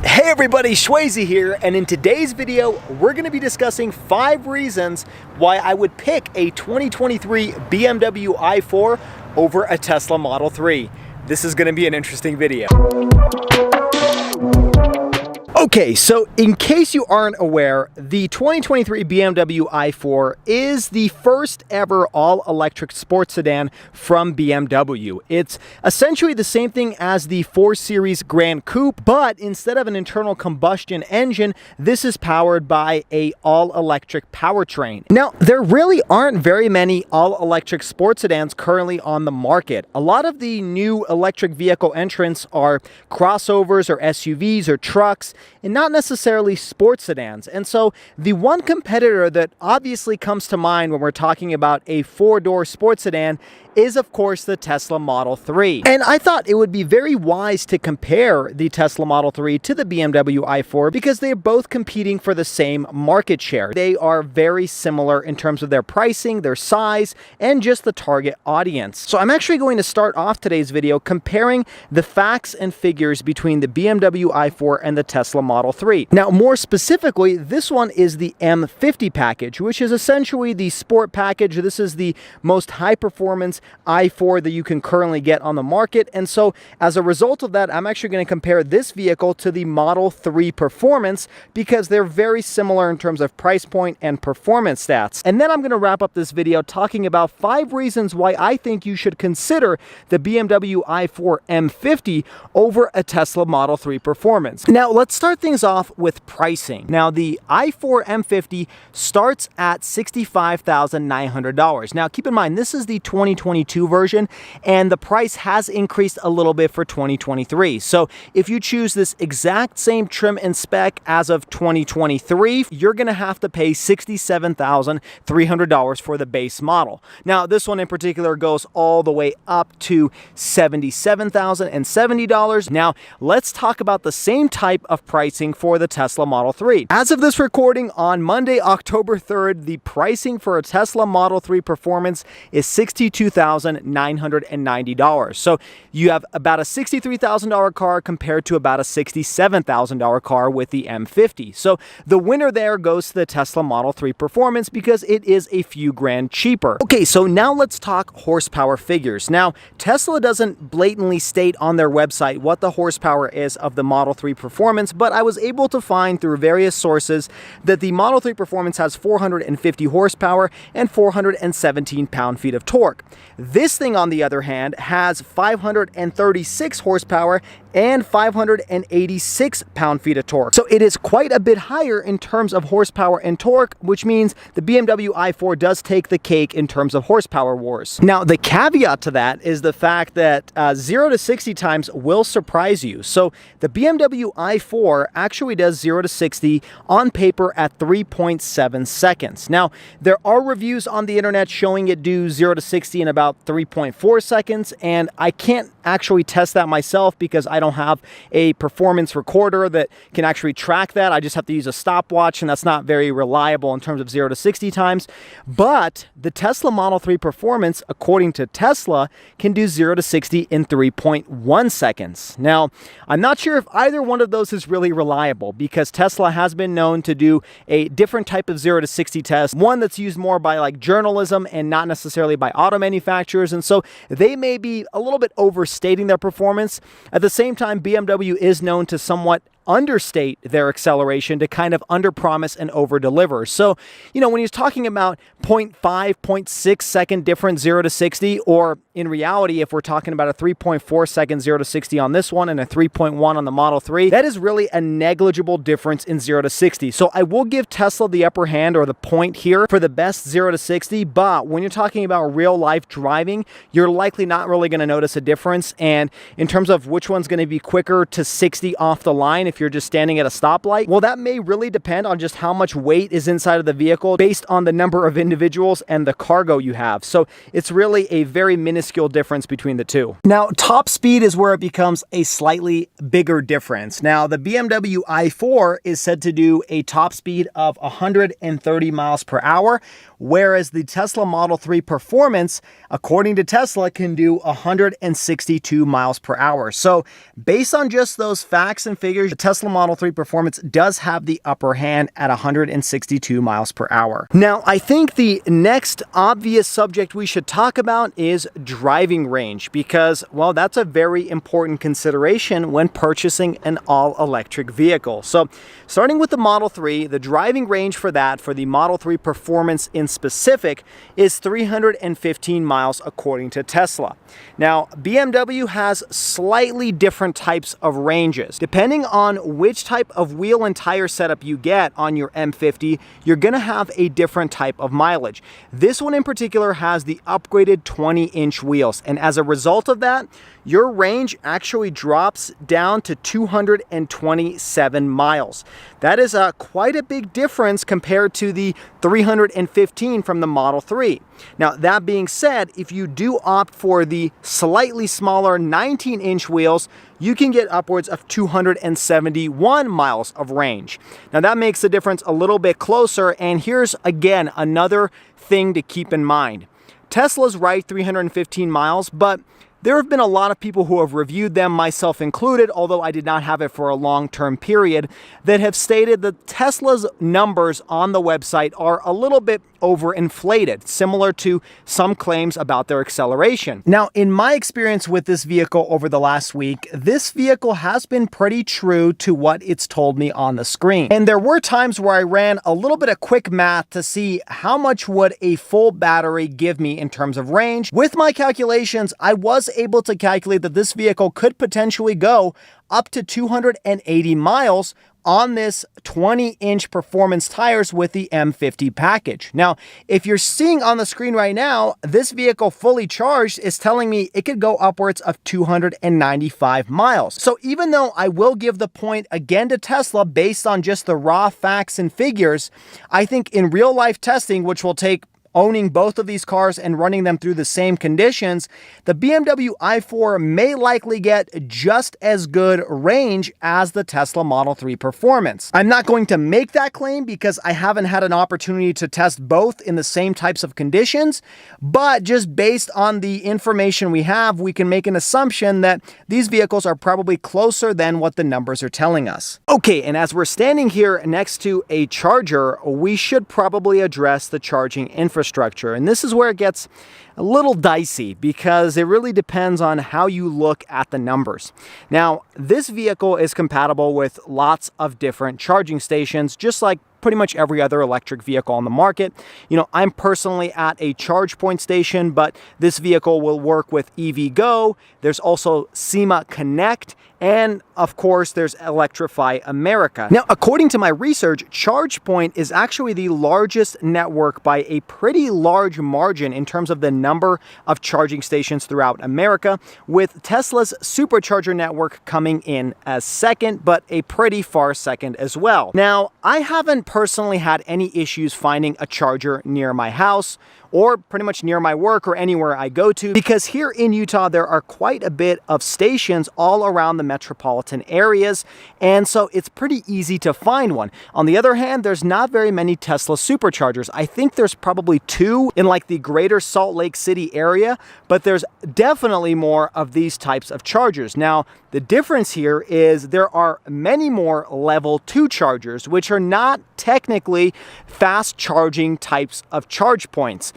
Hey everybody, Shwazy here, and in today's video, we're going to be discussing 5 reasons why I would pick a 2023 BMW i4 over a Tesla Model 3. This is going to be an interesting video. Okay, so in case you aren't aware, the 2023 BMW i4 is the first ever all-electric sports sedan from BMW. It's essentially the same thing as the 4 Series Grand Coupe, but instead of an internal combustion engine, this is powered by a all-electric powertrain. Now, there really aren't very many all-electric sports sedans currently on the market. A lot of the new electric vehicle entrants are crossovers or SUVs or trucks, and not necessarily sports sedans. And so the one competitor that obviously comes to mind when we're talking about a 4-door sports sedan is, of course, the Tesla Model 3. And I thought it would be very wise to compare the Tesla Model 3 to the BMW i4 because they're both competing for the same market share. They are very similar in terms of their pricing, their size, and just the target audience. So I'm actually going to start off today's video comparing the facts and figures between the BMW i4 and the Tesla Model 3. Now, more specifically, this one is the M50 package, which is essentially the sport package. This is the most high-performance i4 that you can currently get on the market. And so as a result of that, I'm actually going to compare this vehicle to the Model 3 Performance because they're very similar in terms of price point and performance stats. And then I'm going to wrap up this video talking about 5 reasons why I think you should consider the BMW i4 M50 over a Tesla Model 3 Performance. Now, let's start things off with pricing. Now, the i4 M50 starts at $65,900. Now, keep in mind, this is the 2022 version, and the price has increased a little bit for 2023. So if you choose this exact same trim and spec as of 2023, you're going to have to pay $67,300 for the base model. Now, this one in particular goes all the way up to $77,070. Now, let's talk about the same type of pricing for the Tesla Model 3. As of this recording on Monday, October 3rd, the pricing for a Tesla Model 3 Performance is $62,990. So you have about a $63,000 car compared to about a $67,000 car with the M50. So the winner there goes to the Tesla Model 3 Performance because it is a few grand cheaper. Okay, so now let's talk horsepower figures. Now, Tesla doesn't blatantly state on their website what the horsepower is of the Model 3 Performance, but I was able to find through various sources that the Model 3 Performance has 450 horsepower and 417 pound-feet of torque. This thing, on the other hand, has 536 horsepower and 586 pound-feet of torque. So it is quite a bit higher in terms of horsepower and torque, which means the BMW i4 does take the cake in terms of horsepower wars. Now, the caveat to that is the fact that 0 to 60 times will surprise you. So the BMW i4 actually does 0 to 60 on paper at 3.7 seconds. Now, there are reviews on the internet showing it do 0 to 60 in about 3.4 seconds, and I can't actually test that myself because I don't have a performance recorder that can actually track that. I just have to use a stopwatch, and that's not very reliable in terms of 0 to 60 times. But the Tesla Model 3 Performance, according to Tesla, can do 0 to 60 in 3.1 seconds. Now, I'm not sure if either one of those is really reliable because Tesla has been known to do a different type of 0 to 60 test, one that's used more by like journalism and not necessarily by auto manufacturers, and so they may be a little bit overstating their performance. At the same time, BMW is known to somewhat understate their acceleration to kind of underpromise and overdeliver. So, you know, when he's talking about 0.5, 0.6 second difference 0 to 60, or in reality, if we're talking about a 3.4 second 0 to 60 on this one and a 3.1 on the Model 3, that is really a negligible difference in 0 to 60. So I will give Tesla the upper hand or the point here for the best 0 to 60, but when you're talking about real life driving, you're likely not really going to notice a difference. And in terms of which one's going to be quicker to 60 off the line, if you're just standing at a stoplight, well, that may really depend on just how much weight is inside of the vehicle based on the number of individuals and the cargo you have. So it's really a very minuscule difference between the two. Now, top speed is where it becomes a slightly bigger difference. Now, the BMW i4 is said to do a top speed of 130 miles per hour, whereas the Tesla Model 3 Performance, according to Tesla, can do 162 miles per hour. So based on just those facts and figures, the Tesla Model 3 Performance does have the upper hand at 162 miles per hour. Now, I think the next obvious subject we should talk about is driving range because, well, that's a very important consideration when purchasing an all-electric vehicle. So, starting with the Model 3, the driving range for that, for the Model 3 Performance in specific, is 315 miles according to Tesla. Now, BMW has slightly different types of ranges. Depending on which type of wheel and tire setup you get on your M50, you're going to have a different type of mileage. This one in particular has the upgraded 20-inch wheels, and as a result of that, your range actually drops down to 227 miles. That is quite a big difference compared to the 315 from the Model 3. Now, that being said, if you do opt for the slightly smaller 19-inch wheels, you can get upwards of 271 miles of range. Now, that makes the difference a little bit closer, and here's, again, another thing to keep in mind. Tesla's right, 315 miles, but there have been a lot of people who have reviewed them, myself included, although I did not have it for a long-term period, that have stated that Tesla's numbers on the website are a little bit overinflated, similar to some claims about their acceleration. Now, in my experience with this vehicle over the last week, this vehicle has been pretty true to what it's told me on the screen. And there were times where I ran a little bit of quick math to see how much would a full battery give me in terms of range. With my calculations, I was able to calculate that this vehicle could potentially go up to 280 miles on this 20-inch performance tires with the M50 package. Now, if you're seeing on the screen right now, this vehicle fully charged is telling me it could go upwards of 295 miles. So even though I will give the point again to Tesla based on just the raw facts and figures, I think in real life testing, which will take owning both of these cars and running them through the same conditions, the BMW i4 may likely get just as good range as the Tesla Model 3 Performance. I'm not going to make that claim because I haven't had an opportunity to test both in the same types of conditions, but just based on the information we have, we can make an assumption that these vehicles are probably closer than what the numbers are telling us. Okay, and as we're standing here next to a charger, we should probably address the charging infrastructure. And this is where it gets a little dicey because it really depends on how you look at the numbers. Now, this vehicle is compatible with lots of different charging stations, just like pretty much every other electric vehicle on the market. You know, I'm personally at a charge point station, but this vehicle will work with EVgo. There's also SEMA Connect, and of course, there's Electrify America. Now, according to my research, ChargePoint is actually the largest network by a pretty large margin in terms of the number of charging stations throughout America, with Tesla's supercharger network coming in as second, but a pretty far second as well. Now, I haven't personally had any issues finding a charger near my house or pretty much near my work or anywhere I go to, because here in Utah, there are quite a bit of stations all around the metropolitan areas, and so it's pretty easy to find one. On the other hand, there's not very many Tesla superchargers. I think there's probably 2 in like the greater Salt Lake City area, but there's definitely more of these types of chargers. Now, the difference here is there are many more level 2 chargers, which are not technically fast charging types of charge points.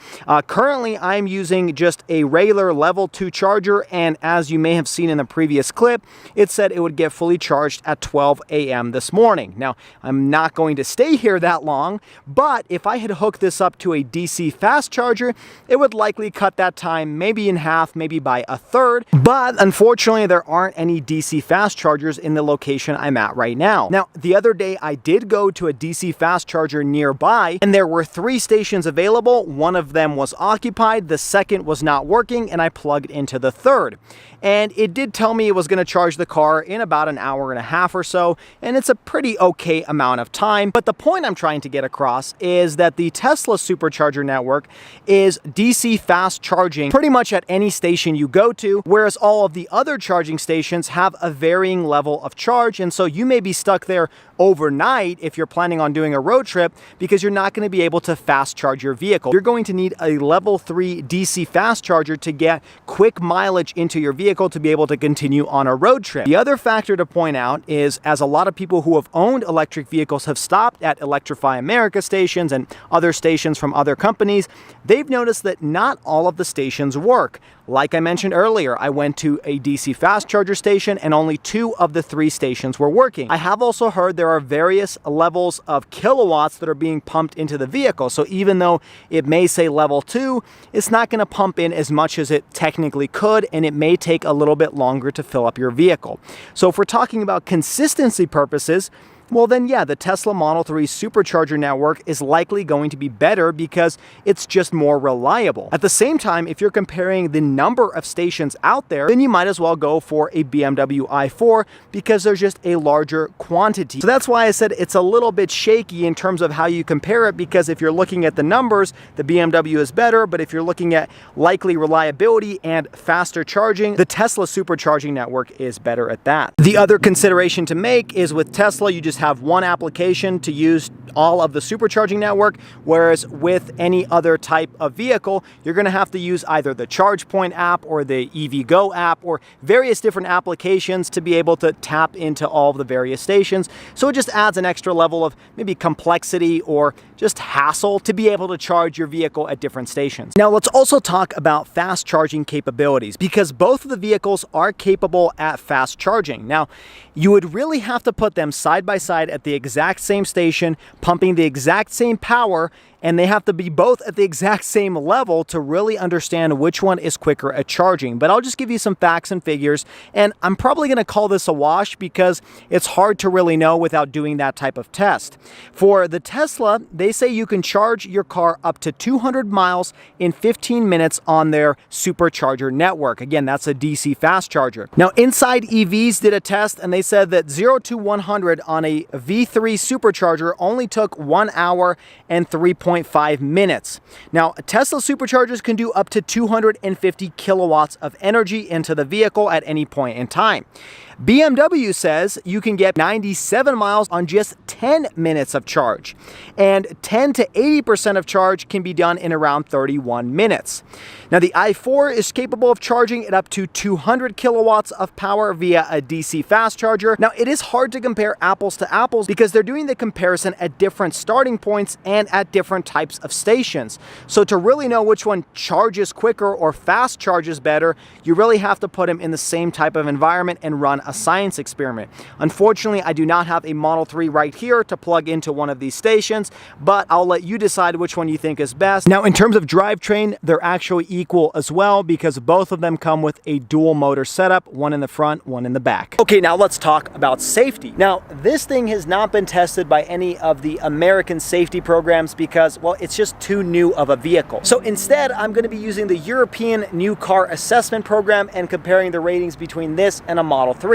Currently, I'm using just a regular level 2 charger, and as you may have seen in the previous clip, it said it would get fully charged at 12 a.m. this morning. Now, I'm not going to stay here that long, but if I had hooked this up to a DC fast charger, it would likely cut that time maybe in half, maybe by a third, but unfortunately, there aren't any DC fast chargers in the location I'm at right now. Now, the other day, I did go to a DC fast charger nearby, and there were 3 stations available. One of them was occupied, the second was not working, and I plugged into the third. And it did tell me it was going to charge the car in about an hour and a half or so, and it's a pretty okay amount of time. But the point I'm trying to get across is that the Tesla supercharger network is DC fast charging pretty much at any station you go to, whereas all of the other charging stations have a varying level of charge, and so you may be stuck there overnight if you're planning on doing a road trip because you're not going to be able to fast charge your vehicle. You're going to need a level 3 DC fast charger to get quick mileage into your vehicle to be able to continue on a road trip. The other factor to point out is, as a lot of people who have owned electric vehicles have stopped at Electrify America stations and other stations from other companies, they've noticed that not all of the stations work. Like I mentioned earlier, I went to a DC fast charger station and only 2 of the 3 stations were working. I have also heard there are various levels of kilowatts that are being pumped into the vehicle. So even though it may say level 2, it's not going to pump in as much as it technically could, and it may take a little bit longer to fill up your vehicle. So if we're talking about consistency purposes, well then yeah, the Tesla Model 3 supercharger network is likely going to be better because it's just more reliable. At the same time, if you're comparing the number of stations out there, then you might as well go for a BMW i4 because there's just a larger quantity. So that's why I said it's a little bit shaky in terms of how you compare it, because if you're looking at the numbers, the BMW is better, but if you're looking at likely reliability and faster charging, the Tesla supercharging network is better at that. The other consideration to make is with Tesla, you just have one application to use all of the supercharging network, whereas with any other type of vehicle, you're going to have to use either the ChargePoint app or the EVgo app or various different applications to be able to tap into all of the various stations. So it just adds an extra level of maybe complexity or just hassle to be able to charge your vehicle at different stations. Now let's also talk about fast charging capabilities, because both of the vehicles are capable at fast charging. Now, you would really have to put them side by side at the exact same station, pumping the exact same power, and they have to be both at the exact same level to really understand which one is quicker at charging. But I'll just give you some facts and figures, and I'm probably going to call this a wash because it's hard to really know without doing that type of test. For the Tesla, they say you can charge your car up to 200 miles in 15 minutes on their supercharger network. Again, that's a DC fast charger. Now, Inside EVs did a test, and they said that 0 to 100 on a V3 supercharger only took 1 hour and 3.5 minutes. Now, Tesla superchargers can do up to 250 kilowatts of energy into the vehicle at any point in time. BMW says you can get 97 miles on just 10 minutes of charge, and 10 to 80% of charge can be done in around 31 minutes. Now, the i4 is capable of charging at up to 200 kilowatts of power via a DC fast charger. Now, it is hard to compare apples to apples because they're doing the comparison at different starting points and at different types of stations. So to really know which one charges quicker or fast charges better, you really have to put them in the same type of environment and run a science experiment. Unfortunately, I do not have a Model 3 right here to plug into one of these stations, but I'll let you decide which one you think is best. Now, in terms of drivetrain, they're actually equal as well because both of them come with a dual motor setup, one in the front, one in the back. Okay, now let's talk about safety. Now, this thing has not been tested by any of the American safety programs because, well, it's just too new of a vehicle. So instead, I'm going to be using the European New Car Assessment Program and comparing the ratings between this and a Model 3.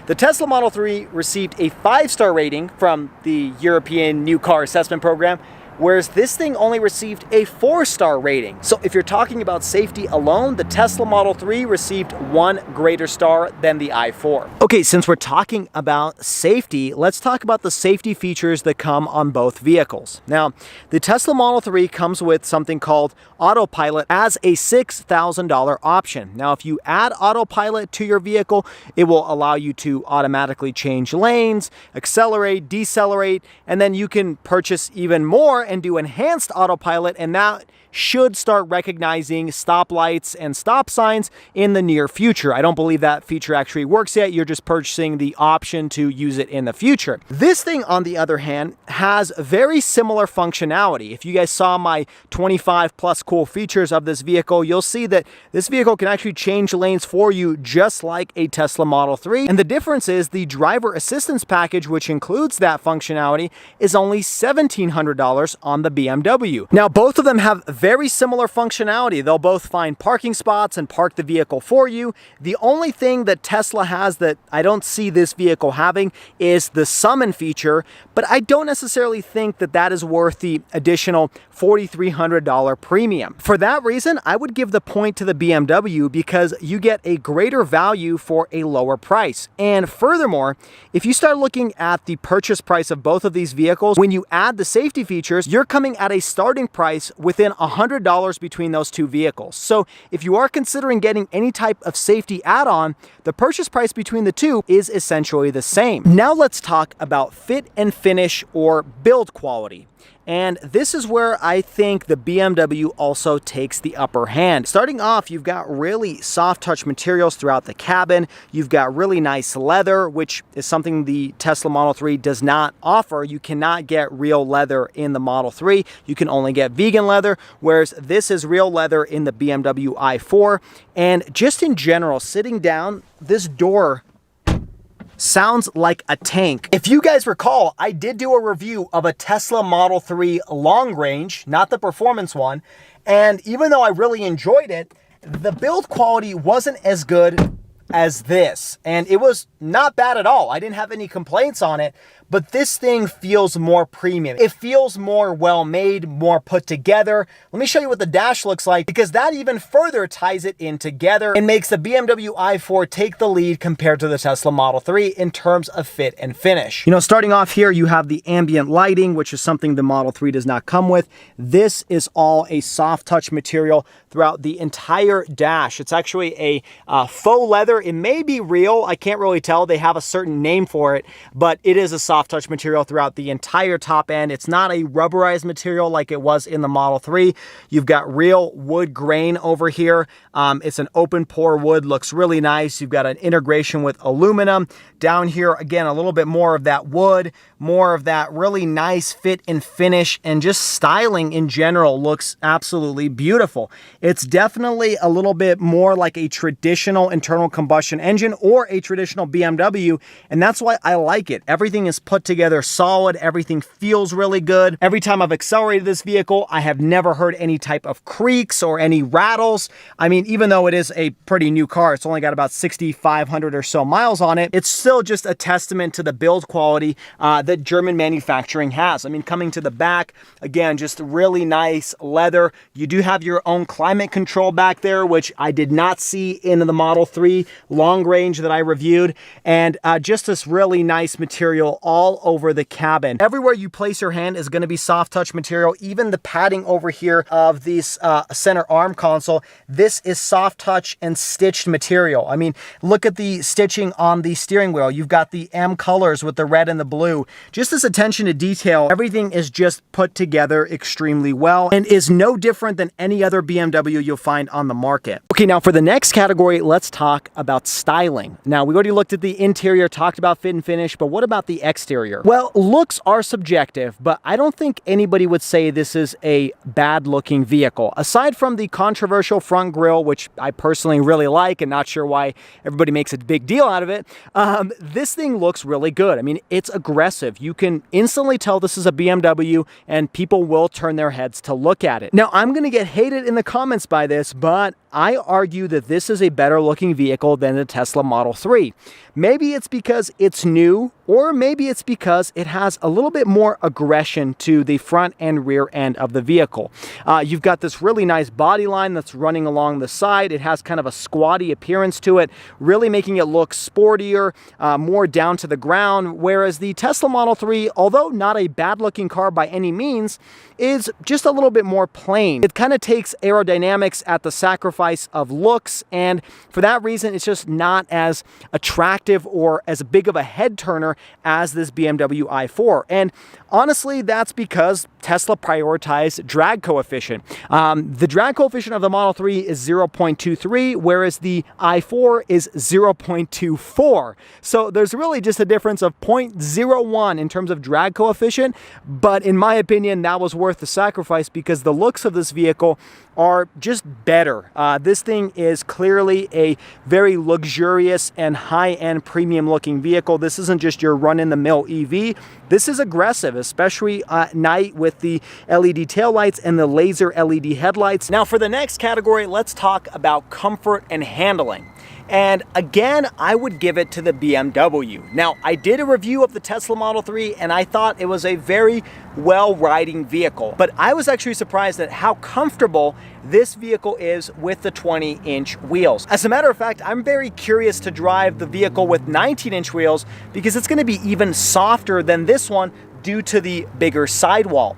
The Tesla Model 3 received a 5-star rating from the European New Car Assessment Program, whereas this thing only received a 4-star rating. So if you're talking about safety alone, the Tesla Model 3 received 1 greater star than the i4. Okay, since we're talking about safety, let's talk about the safety features that come on both vehicles. Now, the Tesla Model 3 comes with something called Autopilot as a $6,000 option. Now, if you add Autopilot to your vehicle, it will allow you to automatically change lanes, accelerate, decelerate, and then you can purchase even more and do enhanced autopilot, and that should start recognizing stoplights and stop signs in the near future. I don't believe that feature actually works yet. You're just purchasing the option to use it in the future. This thing, on the other hand, has very similar functionality. If you guys saw my 25 plus cool features of this vehicle, you'll see that this vehicle can actually change lanes for you just like a Tesla Model 3. And the difference is the driver assistance package, which includes that functionality, is only $1,700 on the BMW. Now, both of them have very similar functionality. They'll both find parking spots and park the vehicle for you. The only thing that Tesla has that I don't see this vehicle having is the summon feature, but I don't necessarily think that that is worth the additional $4,300 premium. For that reason, I would give the point to the BMW because you get a greater value for a lower price. And furthermore, if you start looking at the purchase price of both of these vehicles, when you add the safety features, you're coming at a starting price within $100 between those two vehicles. So if you are considering getting any type of safety add-on, the purchase price between the two is essentially the same. Now let's talk about fit and finish or build quality. And this is where I think the BMW also takes the upper hand. Starting off, you've got really soft touch materials throughout the cabin. You've got really nice leather, which is something the Tesla Model 3 does not offer. You cannot get real leather in the Model 3. You can only get vegan leather, whereas this is real leather in the BMW i4. And just in general, sitting down, this door sounds like a tank. If you guys recall, I did do a review of a Tesla Model 3 long range, not the performance one, and even though I really enjoyed it, the build quality wasn't as good as this, and it was not bad at all. I didn't have any complaints on it, but this thing feels more premium. It feels more well-made, more put together. Let me show you what the dash looks like, because that even further ties it in together and makes the BMW i4 take the lead compared to the Tesla Model 3 in terms of fit and finish. You know, starting off here, you have the ambient lighting, which is something the Model 3 does not come with. This is all a soft touch material throughout the entire dash. It's actually a faux leather. It may be real. I can't really tell. They have a certain name for it, but it is a soft touch material throughout the entire top end. It's not a rubberized material like it was in the Model 3. You've got real wood grain over here. It's an open pore wood, looks really nice. You've got an integration with aluminum. Down here, again, a little bit more of that wood, more of that really nice fit and finish, and just styling in general looks absolutely beautiful. It's definitely a little bit more like a traditional internal combustion engine or a traditional BMW, and that's why I like it. Everything is put together solid. Everything feels really good. Every time I've accelerated this vehicle, I have never heard any type of creaks or any rattles. I mean, even though it is a pretty new car, it's only got about 6,500 or so miles on it, it's still just a testament to the build quality that German manufacturing has. I mean, coming to the back, again, just really nice leather. You do have your own climate control back there, which I did not see in the Model 3 long range that I reviewed, and just this really nice material all over the cabin. Everywhere you place your hand is going to be soft touch material. Even the padding over here of this center arm console, this is soft touch and stitched material. I mean, look at the stitching on the steering wheel. You've got the M colors with the red and the blue. Just this attention to detail, everything is just put together extremely well and is no different than any other BMW you'll find on the market. Okay, now for the next category, let's talk about styling. Now, we already looked at the interior, talked about fit and finish, but what about the exterior? Well, looks are subjective, but I don't think anybody would say this is a bad looking vehicle. Aside from the controversial front grille, which I personally really like and not sure why everybody makes a big deal out of it, this thing looks really good. I mean, it's aggressive. You can instantly tell this is a BMW and people will turn their heads to look at it. Now, I'm going to get hated in the comments by this, but I argue that this is a better looking vehicle than the Tesla Model 3. Maybe it's because it's new, or maybe it's because it has a little bit more aggression to the front and rear end of the vehicle. You've got this really nice body line that's running along the side. It has kind of a squatty appearance to it, really making it look sportier, more down to the ground, whereas the Tesla Model 3, although not a bad looking car by any means, is just a little bit more plain. It kind of takes aerodynamics at the sacrifice of looks, and for that reason, it's just not as attractive or as big of a head turner as this BMW i4. And honestly, that's because Tesla prioritized drag coefficient. The drag coefficient of the Model 3 is 0.23, whereas the i4 is 0.24. So there's really just a difference of 0.01 in terms of drag coefficient, but in my opinion, that was worth the sacrifice because the looks of this vehicle are just better. This thing is clearly a very luxurious and high-end premium looking vehicle. This isn't just your run-in-the-mill EV. This is aggressive, especially at night with the LED taillights and the laser LED headlights. Now for the next category, let's talk about comfort and handling. And again, I would give it to the BMW. Now, I did a review of the Tesla Model 3 and I thought it was a very well-riding vehicle, but I was actually surprised at how comfortable this vehicle is with the 20-inch wheels. As a matter of fact, I'm very curious to drive the vehicle with 19-inch wheels because it's going to be even softer than this one, due to the bigger sidewall.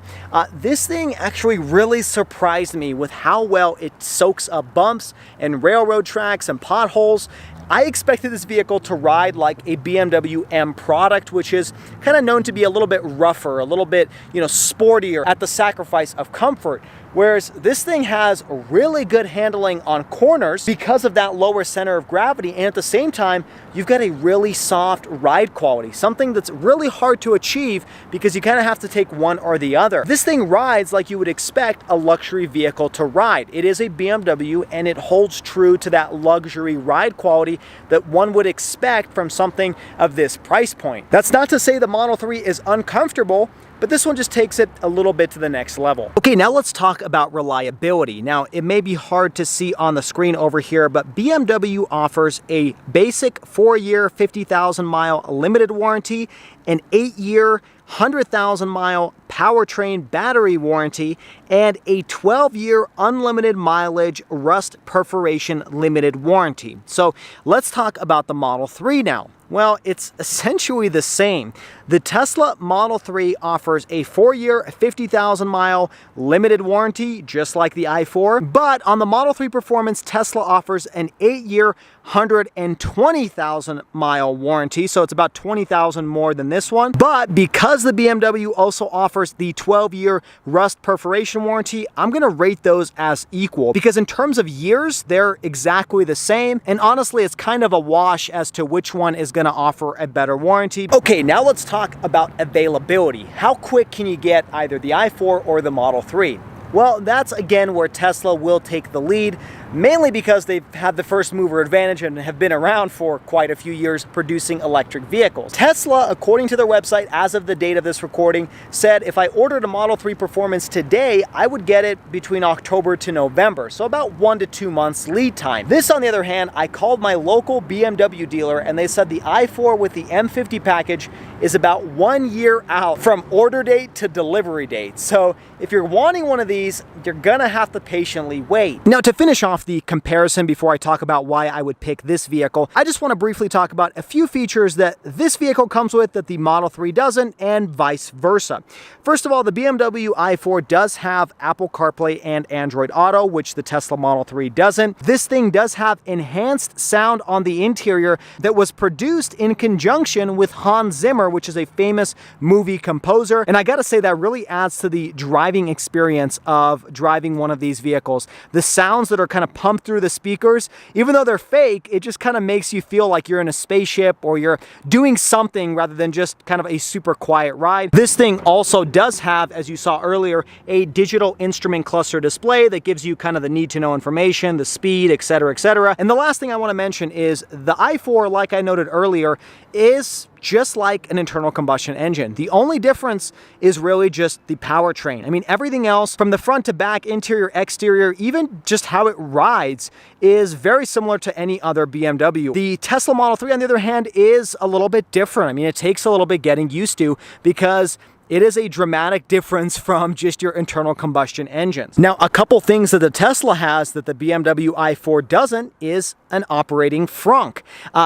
This thing actually really surprised me with how well it soaks up bumps and railroad tracks and potholes. I expected this vehicle to ride like a BMW M product, which is kind of known to be a little bit rougher, a little bit, sportier at the sacrifice of comfort. Whereas this thing has really good handling on corners because of that lower center of gravity, and at the same time, you've got a really soft ride quality, something that's really hard to achieve because you kind of have to take one or the other. This thing rides like you would expect a luxury vehicle to ride. It is a BMW and it holds true to that luxury ride quality that one would expect from something of this price point. That's not to say the Model 3 is uncomfortable, but this one just takes it a little bit to the next level. Okay, now let's talk about reliability. Now, it may be hard to see on the screen over here, but BMW offers a basic 4-year, 50,000 mile limited warranty, an 8-year, 100,000 mile powertrain battery warranty, and a 12-year unlimited mileage rust perforation limited warranty. So let's talk about the Model 3 now. Well, it's essentially the same. The Tesla Model 3 offers a 4-year, 50,000 mile limited warranty, just like the i4. But on the Model 3 Performance, Tesla offers an 8-year, 120,000 mile warranty. So it's about 20,000 more than this one. But because the BMW also offers the 12-year rust perforation warranty, I'm going to rate those as equal because in terms of years, they're exactly the same. And honestly, it's kind of a wash as to which one is going to offer a better warranty. Okay, now let's talk about availability. How quick can you get either the i4 or the Model 3? Well, that's again where Tesla will take the lead, mainly because they've had the first mover advantage and have been around for quite a few years producing electric vehicles. Tesla, according to their website, as of the date of this recording, said if I ordered a Model 3 Performance today, I would get it between October to November, so about 1 to 2 months lead time. This, on the other hand, I called my local BMW dealer and they said the i4 with the M50 package is about 1 year out from order date to delivery date. So if you're wanting one of these, you're gonna have to patiently wait. Now, to finish off the comparison before I talk about why I would pick this vehicle, I just want to briefly talk about a few features that this vehicle comes with that the Model 3 doesn't, and vice versa. First of all, the BMW i4 does have Apple CarPlay and Android Auto, which the Tesla Model 3 doesn't. This thing does have enhanced sound on the interior that was produced in conjunction with Hans Zimmer, which is a famous movie composer. And I gotta say, that really adds to the driving experience of driving one of these vehicles. The sounds that are kind of pumped through the speakers, even though they're fake, it just kind of makes you feel like you're in a spaceship or you're doing something rather than just kind of a super quiet ride. This thing also does have, as you saw earlier, a digital instrument cluster display that gives you kind of the need-to-know information, the speed, etc., etc. And the last thing I want to mention is the i4, like I noted earlier, is just like an internal combustion engine. The only difference is really just the powertrain. I mean, everything else from the front to back, interior, exterior, even just how it rides is very similar to any other BMW. The Tesla Model 3, on the other hand, is a little bit different. I mean, it takes a little bit getting used to because it is a dramatic difference from just your internal combustion engines. Now, a couple things that the Tesla has that the BMW i4 doesn't is an operating frunk.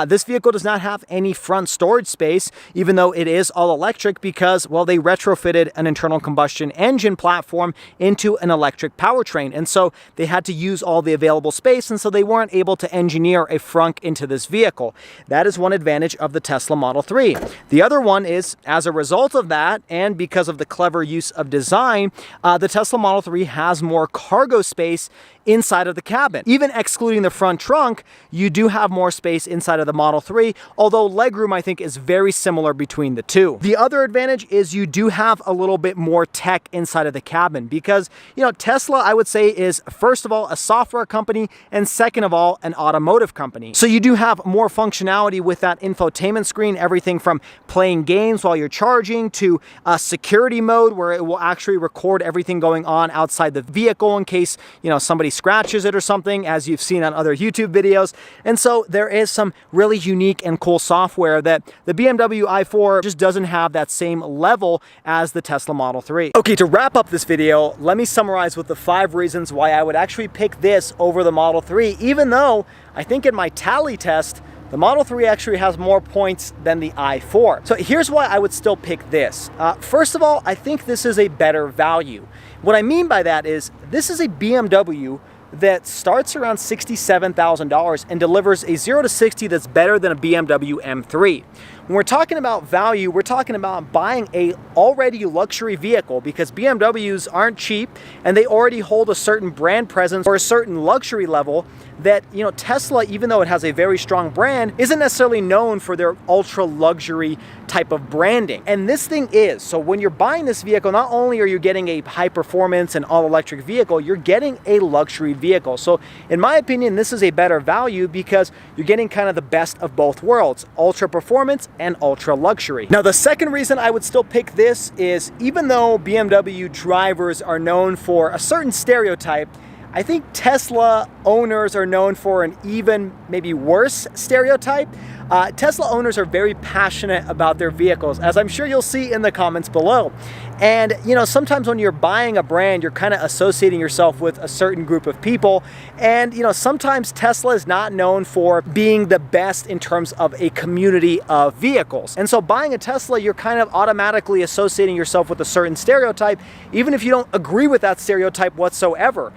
This vehicle does not have any front storage space, even though it is all electric because, well, they retrofitted an internal combustion engine platform into an electric powertrain. And so they had to use all the available space, and so they weren't able to engineer a frunk into this vehicle. That is one advantage of the Tesla Model 3. The other one is, as a result of that, and because of the clever use of design, the Tesla Model 3 has more cargo space inside of the cabin. Even excluding the front trunk, you do have more space inside of the Model 3, although legroom, I think, is very similar between the two. The other advantage is you do have a little bit more tech inside of the cabin because, Tesla, I would say, is first of all a software company and second of all an automotive company. So you do have more functionality with that infotainment screen, everything from playing games while you're charging to security mode where it will actually record everything going on outside the vehicle in case, somebody scratches it or something, as you've seen on other YouTube videos. And so there is some really unique and cool software that the BMW i4 just doesn't have that same level as the Tesla Model 3. Okay, to wrap up this video, let me summarize with the 5 reasons why I would actually pick this over the Model 3, even though I think in my tally test, the Model 3 actually has more points than the i4. So here's why I would still pick this. First of all, I think this is a better value. What I mean by that is this is a BMW that starts around $67,000 and delivers a 0 to 60 that's better than a BMW M3. When we're talking about value, we're talking about buying a already luxury vehicle, because BMWs aren't cheap and they already hold a certain brand presence or a certain luxury level that, you know, Tesla, even though it has a very strong brand, isn't necessarily known for their ultra luxury type of branding. And this thing is. So when you're buying this vehicle, not only are you getting a high performance and all electric vehicle, you're getting a luxury vehicle. So in my opinion, this is a better value because you're getting kind of the best of both worlds, ultra performance and ultra luxury. Now, the second reason I would still pick this is, even though BMW drivers are known for a certain stereotype, I think Tesla owners are known for an even maybe worse stereotype. Tesla owners are very passionate about their vehicles, as I'm sure you'll see in the comments below. And, you know, sometimes when you're buying a brand, you're kind of associating yourself with a certain group of people. And, you know, sometimes Tesla is not known for being the best in terms of a community of vehicles. And so buying a Tesla, you're kind of automatically associating yourself with a certain stereotype, even if you don't agree with that stereotype whatsoever.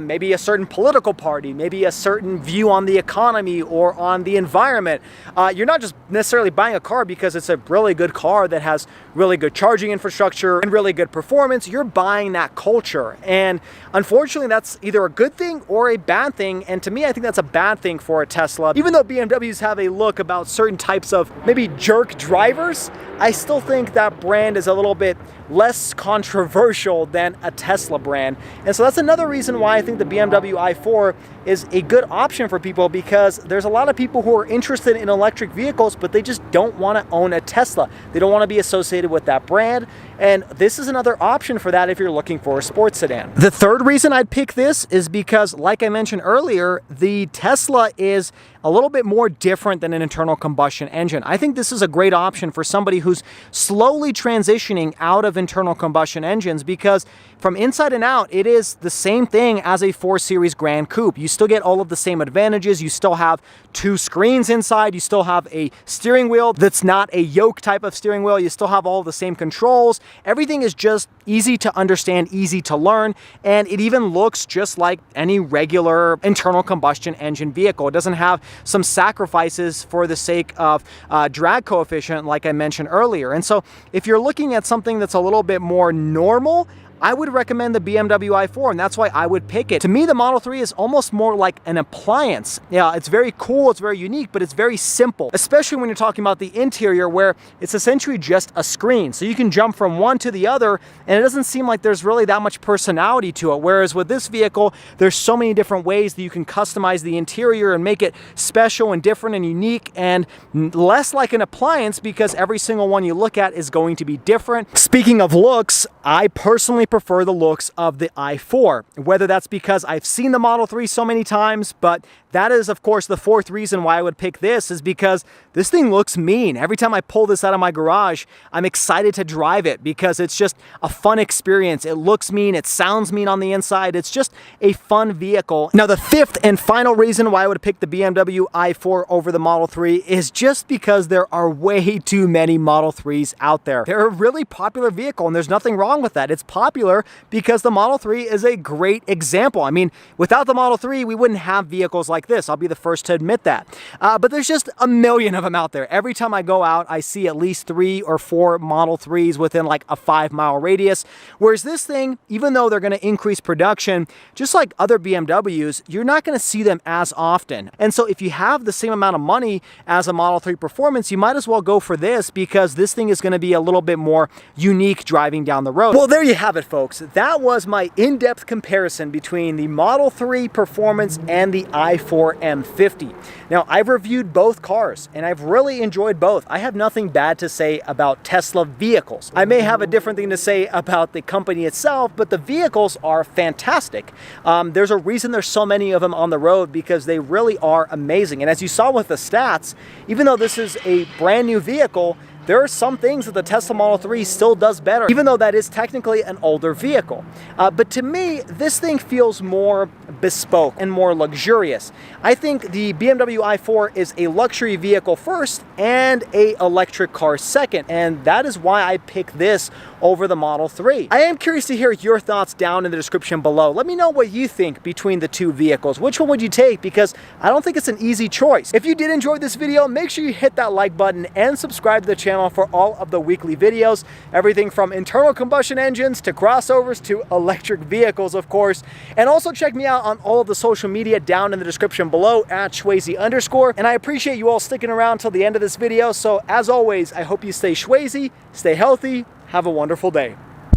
Maybe a certain political party, maybe a certain view on the economy or on the environment. You're not just necessarily buying a car because it's a really good car that has really good charging infrastructure and really good performance. You're buying that culture. And unfortunately, that's either a good thing or a bad thing. And to me, I think that's a bad thing for a Tesla. Even though BMWs have a look about certain types of maybe jerk drivers, I still think that brand is a little bit less controversial than a Tesla brand. And so that's another reason why I think the BMW i4 is a good option for people, because there's a lot of people who are interested in electric vehicles, but they just don't want to own a Tesla. They don't want to be associated with that brand. And this is another option for that if you're looking for a sports sedan. The third reason I'd pick this is because, like I mentioned earlier, the Tesla is a little bit more different than an internal combustion engine. I think this is a great option for somebody who's slowly transitioning out of internal combustion engines, because from inside and out, it is the same thing as a 4 Series Grand Coupe. You still get all of the same advantages. You still have 2 screens inside. You still have a steering wheel that's not a yoke type of steering wheel. You still have all of the same controls. Everything is just easy to understand, easy to learn, and it even looks just like any regular internal combustion engine vehicle. It doesn't have some sacrifices for the sake of drag coefficient, like I mentioned earlier. And so if you're looking at something that's a little bit more normal, I would recommend the BMW i4, and that's why I would pick it. To me, the Model 3 is almost more like an appliance. Yeah, it's very cool, it's very unique, but it's very simple, especially when you're talking about the interior, where it's essentially just a screen. So you can jump from one to the other, and it doesn't seem like there's really that much personality to it. Whereas with this vehicle, there's so many different ways that you can customize the interior and make it special and different and unique, and less like an appliance, because every single one you look at is going to be different. Speaking of looks, I personally prefer the looks of the i4, whether that's because I've seen the Model 3 so many times, but that is, of course, the fourth reason why I would pick this, is because this thing looks mean. Every time I pull this out of my garage, I'm excited to drive it because it's just a fun experience. It looks mean, it sounds mean on the inside. It's just a fun vehicle. Now, the fifth and final reason why I would pick the BMW i4 over the Model 3 is just because there are way too many Model 3s out there. They're a really popular vehicle, and there's nothing wrong with that. It's popular because the Model 3 is a great example. I mean, without the Model 3, we wouldn't have vehicles like this. I'll be the first to admit that. But there's just a million of them out there. Every time I go out, I see at least 3 or 4 Model 3s within like a 5-mile radius. Whereas this thing, even though they're going to increase production, just like other BMWs, you're not going to see them as often. And so if you have the same amount of money as a Model 3 Performance, you might as well go for this, because this thing is going to be a little bit more unique driving down the road. Well, there you have it, folks. That was my in-depth comparison between the Model 3 Performance and the i4 M50. Now, I've reviewed both cars, and I've really enjoyed both. I have nothing bad to say about Tesla vehicles. I may have a different thing to say about the company itself, but the vehicles are fantastic. There's a reason there's so many of them on the road, because they really are amazing. And as you saw with the stats, even though this is a brand new vehicle, there are some things that the Tesla Model 3 still does better, even though that is technically an older vehicle. But to me, this thing feels more bespoke and more luxurious. I think the BMW i4 is a luxury vehicle first and a electric car second, and that is why I picked this over the Model 3. I am curious to hear your thoughts down in the description below. Let me know what you think between the two vehicles. Which one would you take? Because I don't think it's an easy choice. If you did enjoy this video, make sure you hit that like button and subscribe to the channel for all of the weekly videos. Everything from internal combustion engines to crossovers to electric vehicles, of course. And also check me out on all of the social media down in the description below at Schwazy_. And I appreciate you all sticking around till the end of this video. So as always, I hope you stay Schwazy, stay healthy, have a wonderful day.